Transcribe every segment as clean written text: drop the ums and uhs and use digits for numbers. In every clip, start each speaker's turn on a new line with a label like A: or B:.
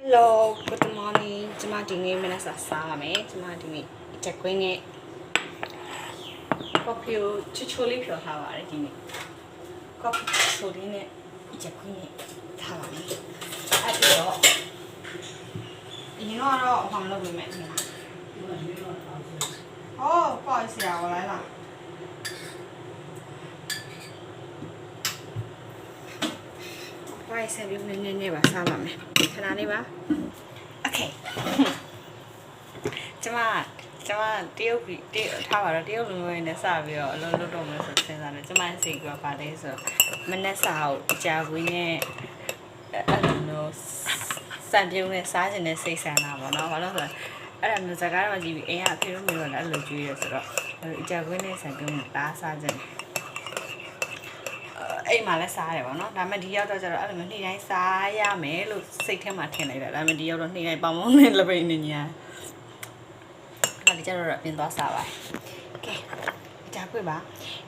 A: Hello, good morning. ကျမဒီနေ့မနက်စာစားရမယ်။ကျမဒီနေ့ချက်ကွင်းနဲ့ coffee ကိုချွတ်ချွတ်လေးဖြော်ထားပါတယ်ဒီနေ့ coffee ချိုလေးနဲ့ချက်ကွင်းနဲ့ထားပါမယ်။အဲ့ဒီတော့ဒီတော့အဖေလုပ်ပေးမယ်ဒီမှာ။အော်ပေါ့ဆရာ我来了。Why is itနေပါစားပါမယ်ခဏလေးပါ Okay ကျမတရုတ်ထားပါတော့တရုတ်လူမျိုးနဲ့စပြီးတော့အလုံးလုံးတော့မယ်ဆိုစဉ်းစားတယ်ကျမစိတ်ကပါလဲဆိုမနေ့စာကိုကြာခွေးနဲ့အဲ့လိုမျိုးစံပြုံးနဲ့စားခြင်းနဲ့စိတ်ဆန္ဒပါတော့ဘာလို့ဆိုတော့အဲ့ဒါမျိုးစကားတော့ကြည့်ပြီးအိမ်ကအဖေတို့မျိုးတော့လည်းအဲ့လိုကြွေးရဆိုတော့ကြာခွေးနဲ့စံပြုံးနဲ့ဒါစားခြင်းအိမ်မှာလည်းစားရတယ်ပေါ့နော်ဒါပေမဲ့ဒီရောက်တော့ကျတော့အဲ့လိုမျိုးနေ့တိုင်းစားရမယ်လို့စိတ်ထဲမှာထင်လိုက်တာဒါပေမဲ့ဒီရောက်တော့နေ့တိုင်းပေါင်းပေါင်းနဲ့လက်ပိတ်နေညာအဲ့ဒါကျတော့ပြင်သွားစားပါကဲအကြခွေးပါ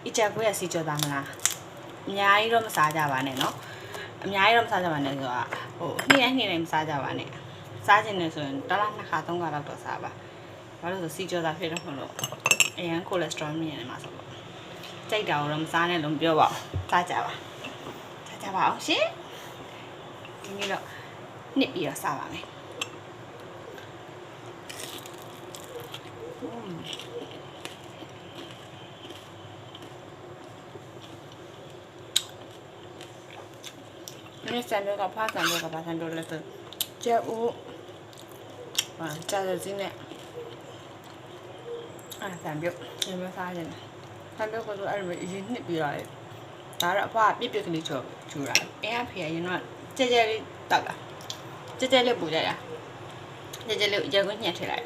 A: အကြခွေးကစီကြောသားမလားအများကြီးတော့မစားကြပါနဲ့နော်အများကြီးတော့မစားကြပါနဲ့ဆိုတာဟိုနေ့တိုင်းမစားကြပါနဲ့စားခြင်းနဲ့ဆိုရင်တစ်လားနှစ်ခါသုံးခါတော့စားပါဘာလို့ဆိုစီကြောသားဖြစ်တော့မလို့အရင်ကိုလက်စထရောမြင်နေမှာဆိုတော့ကြိုက်တာတော့မစားနဲ့လုံးပြောပါစားကြပါအောင်ရှင်ဒီနေ့တော့နှစ်ပြီးတော့စားပါမယ်นี่สันด้วยกับผ้าสันด้วยกับผ้าสันด้วยเลยคือเจ้าอูจ่าจะจริงเนี่ยสันเบี้ยยังไม่ทราบเลยสันเบี้ยก็ตัวอะไรแบบอีกนิดเดียวเลยဒါတော့အဖွားပြပြကလေးချောချူတာအင်းအဖေရင်တော့ကြဲကြဲလေးတောက်တာကြဲကြဲလေးပူကြတာကြဲကြဲလေးရေကွင်းညှက်ထည့်လိုက်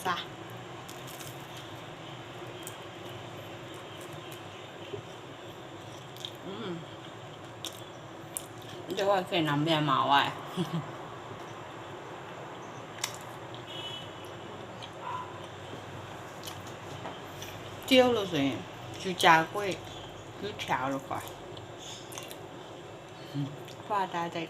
A: စား这个可以拿面嘛喂丢了水就加贵cứ chảo rồi khỏi qua đá đây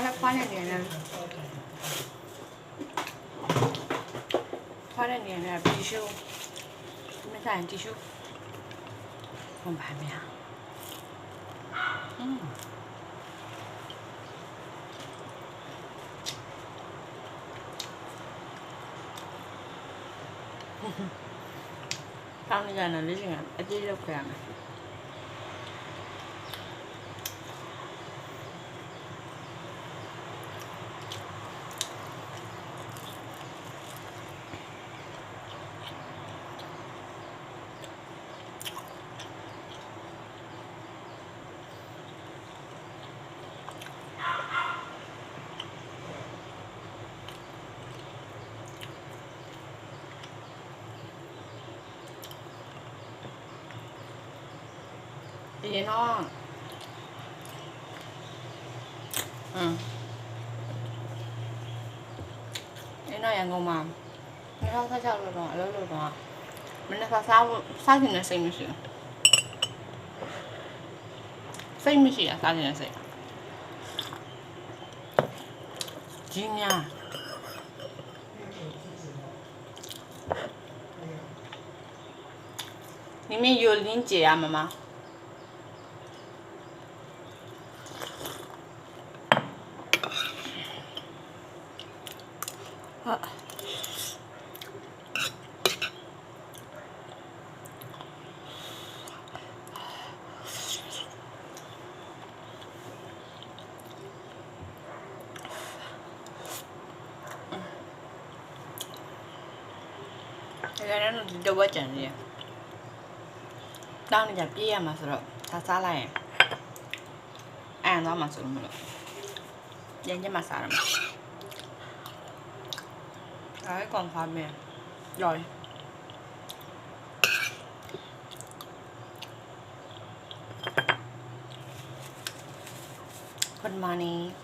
A: nó khoan này nè khoan này nè tissueไม่ใส่ tissue ผมผ่านไหมฮะ当你讲的你讲一点都不一样ดีน้องดีน้องยังงงมาไม่ชอบถ้าชอบเลยตรงแล้วเลยตรงมันจะซาถึงในစိတ်မရှိစိတ်မရှိอ่ะซาถึงในစိတ်ကြီးများ里面有林姐啊妈妈ဒါကလည်းတော့ဝတ်ကြံနေတောင်းနေကြပြေးရမှာဆိုတော့စားလိုက်ရင်အန်သွားမှာဆိုလို့မလို့ညညမှာစားရမှာဒါကကွန်ဖာမယ်ရော် Good morning.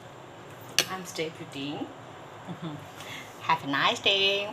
A: I'm stay pretty. Have a nice day.